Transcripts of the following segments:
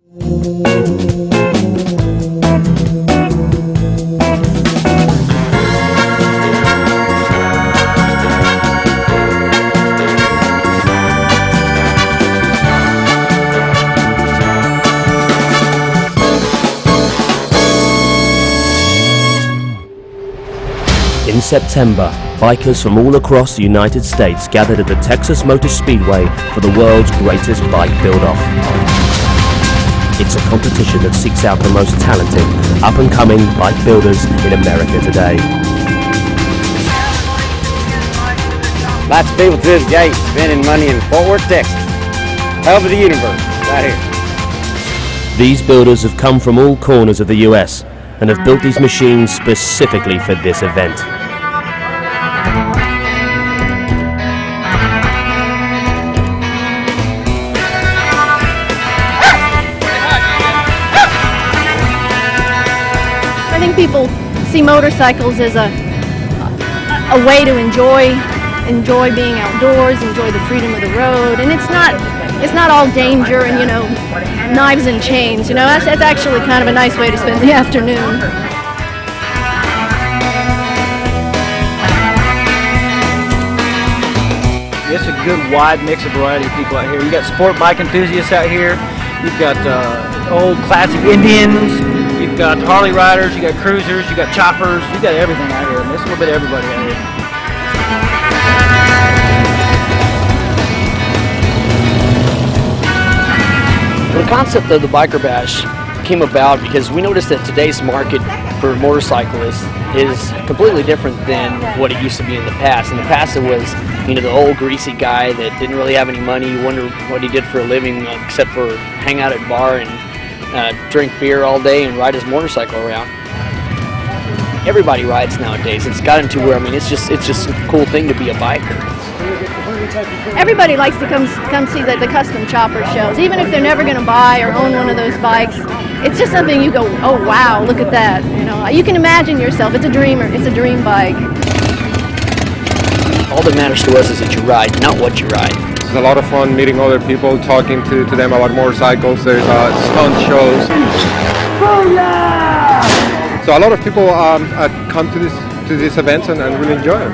In September, bikers from all across the United States gathered at the Texas Motor Speedway for the world's greatest bike build-off. It's a competition that seeks out the most talented, up-and-coming bike builders in America today. Lots of people to this gate spending money in Fort Worth, Texas. Hub of the universe, right here. These builders have come from all corners of the US and have built these machines specifically for this event. I think people see motorcycles as a way to enjoy being outdoors, enjoy the freedom of the road, and it's not all danger and, you know, knives and chains. You know, that's actually kind of a nice way to spend the afternoon. It's a good wide mix of variety of people out here. You got sport bike enthusiasts out here. You've got old classic Indians. You've got Harley riders. You got cruisers. You got choppers. You got everything out here. And there's a little bit of everybody out here. The concept of the Biker Bash came about because we noticed that today's market for motorcyclists is completely different than what it used to be in the past. In the past, it was, you know, the old greasy guy that didn't really have any money. You wonder what he did for a living except for hang out at a bar and drink beer all day and ride his motorcycle around. Everybody rides nowadays. It's gotten to where, I mean, it's just a cool thing to be a biker. Everybody likes to come see the custom chopper shows, even if they're never going to buy or own one of those bikes. It's just something you go, oh wow, look at that. You know, you can imagine yourself. It's a dreamer. It's a dream bike. All that matters to us is that you ride, not what you ride. It's a lot of fun meeting other people, talking to them about motorcycles. There's stunt shows. So a lot of people come to these events and really enjoy them.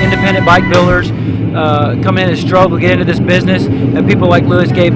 Independent bike builders come in and struggle to get into this business, and people like Lewis gave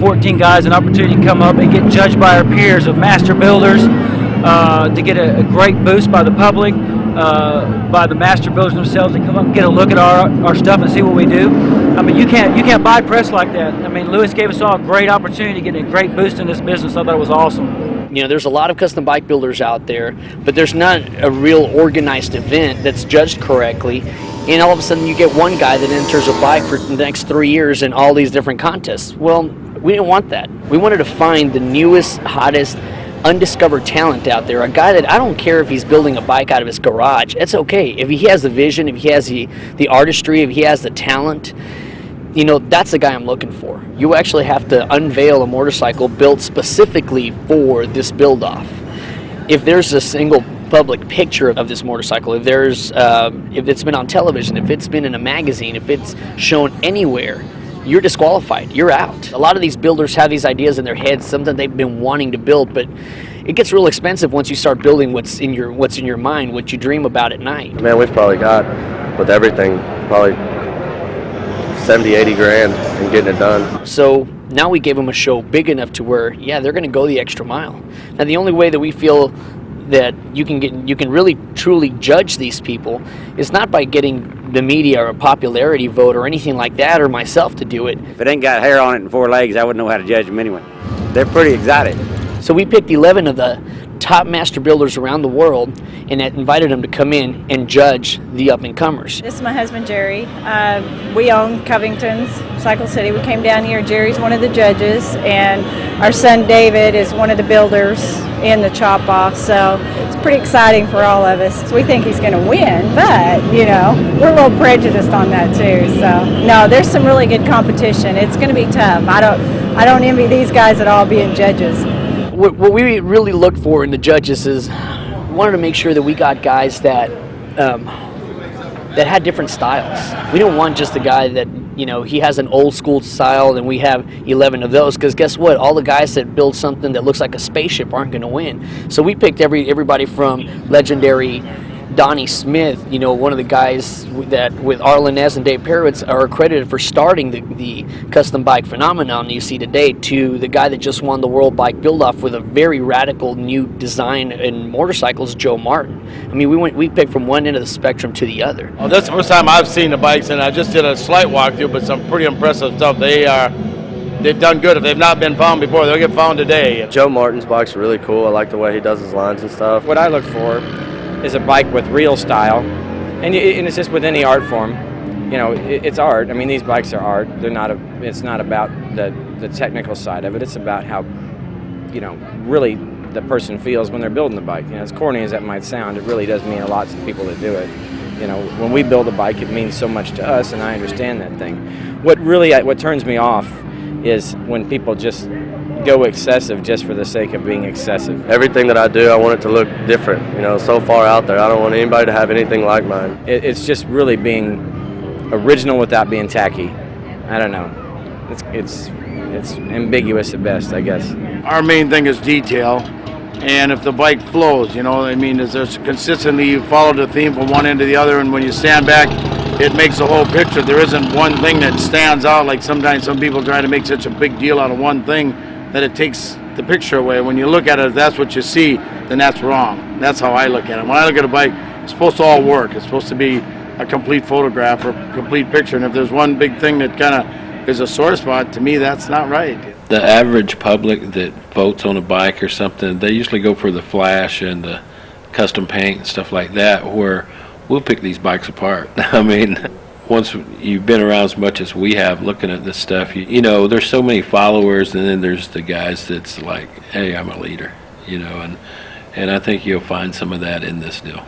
14 guys an opportunity to come up and get judged by our peers of master builders, to get a great boost by the public, by the master builders themselves, to come up and get a look at our stuff and see what we do. I mean, you can't buy press like that. I mean, Lewis gave us all a great opportunity to get a great boost in this business. I thought it was awesome. You know, there's a lot of custom bike builders out there, but there's not a real organized event that's judged correctly. And all of a sudden you get one guy that enters a bike for the next 3 years in all these different contests. Well, we didn't want that. We wanted to find the newest, hottest, undiscovered talent out there. A guy that I don't care if he's building a bike out of his garage. It's okay. If he has the vision, if he has the artistry, if he has the talent, you know, that's the guy I'm looking for. You actually have to unveil a motorcycle built specifically for this build-off. If there's a single public picture of this motorcycle, if it's been on television, if it's been in a magazine, if it's shown anywhere, you're disqualified. You're out. A lot of these builders have these ideas in their heads, something they've been wanting to build, but it gets real expensive once you start building what's in your mind, what you dream about at night. Man, we've probably got, with everything, probably 70, 80 grand in getting it done. So now we gave them a show big enough to where, yeah, they're going to go the extra mile. Now the only way that we feel that you can really truly judge these people is not by getting the media or a popularity vote or anything like that, or myself to do it. If it ain't got hair on it and 4 legs, I wouldn't know how to judge them anyway. They're pretty exotic. So we picked 11 of the top master builders around the world and invited them to come in and judge the up-and-comers. This is my husband, Jerry. We own Covington's, Cycle City. We came down here. Jerry's one of the judges, and our son, David, is one of the builders in the chop-off, so it's pretty exciting for all of us. So we think he's going to win, but, you know, we're a little prejudiced on that, too. So, no, there's some really good competition. It's going to be tough. I don't envy these guys at all being judges. what we really look for in the judges is we wanted to make sure that we got guys that that had different styles. We don't want just a guy that, you know, he has an old school style and we have 11 of those, because guess what? All the guys that build something that looks like a spaceship aren't going to win. So we picked everybody from legendary Donnie Smith, you know, one of the guys that with Arlen Ness and Dave Perowitz are accredited for starting the custom bike phenomenon you see today, to the guy that just won the World Bike Build-Off with a very radical new design in motorcycles, Joe Martin. I mean, we picked from one end of the spectrum to the other. Well, that's the first time I've seen the bikes, and I just did a slight walkthrough, but some pretty impressive stuff. They've done good. If they've not been found before, they'll get found today. Joe Martin's bike's really cool. I like the way he does his lines and stuff. What I look for is a bike with real style, and it's just with any art form. You know, it's art. I mean, these bikes are art. It's not about the technical side of it. It's about how, you know, really the person feels when they're building the bike. You know, as corny as that might sound, it really does mean a lot to the people that do it. You know, when we build a bike, it means so much to us, and I understand that thing. What turns me off is when people just go excessive just for the sake of being excessive. Everything that I do, I want it to look different, you know, so far out there. I don't want anybody to have anything like mine. It's just really being original without being tacky. I don't know. It's ambiguous at best, I guess. Our main thing is detail, and if the bike flows, you know, I mean, is there's consistently, you follow the theme from one end to the other, and when you stand back, it makes a whole picture. There isn't one thing that stands out, like sometimes some people try to make such a big deal out of one thing that it takes the picture away. When you look at it, if that's what you see, then that's wrong. That's how I look at it. When I look at a bike, it's supposed to all work. It's supposed to be a complete photograph or a complete picture, and if there's one big thing that kind of is a sore spot, to me, that's not right. The average public that votes on a bike or something, they usually go for the flash and the custom paint and stuff like that, where we'll pick these bikes apart. I mean, once you've been around as much as we have looking at this stuff, you know, there's so many followers, and then there's the guys that's like, hey, I'm a leader, you know, and I think you'll find some of that in this deal.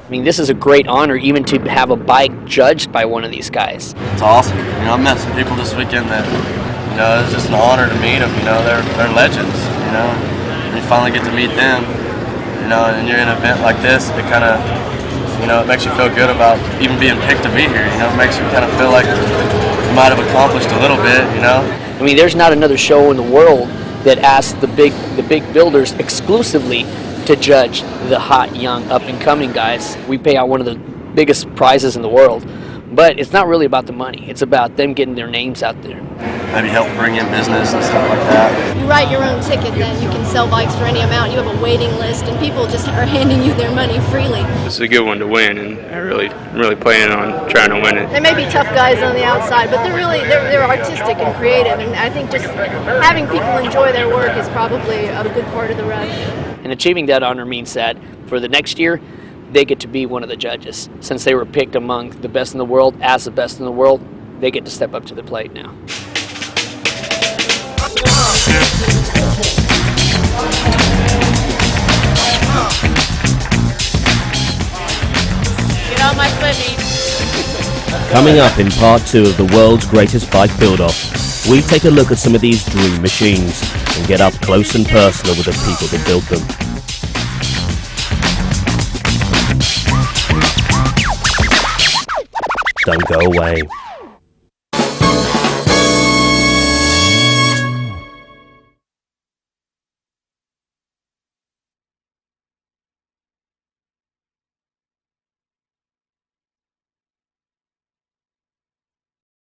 I mean, this is a great honor even to have a bike judged by one of these guys. It's awesome. You know, I met some people this weekend that, you know, it's just an honor to meet them. You know, they're legends, you know, and you finally get to meet them, you know, and you're in an event like this, it kind of, you know, it makes you feel good about even being picked to be here. You know, it makes you kind of feel like you might have accomplished a little bit, you know. I mean, there's not another show in the world that asks the big builders exclusively to judge the hot, young, up-and-coming guys. We pay out one of the biggest prizes in the world, but it's not really about the money. It's about them getting their names out there. Maybe help bring in business and stuff like that. You write your own ticket, then you can sell bikes for any amount. You have a waiting list, and people just are handing you their money freely. It's a good one to win, and I'm really planning on trying to win it. They may be tough guys on the outside, but they're artistic and creative, and I think just having people enjoy their work is probably a good part of the rush. And achieving that honor means that for the next year, they get to be one of the judges. Since they were picked among the best in the world as the best in the world, they get to step up to the plate now. Get on my flippy. Coming up in part 2 of the world's greatest bike build-off, we take a look at some of these dream machines and get up close and personal with the people that built them. Don't go away.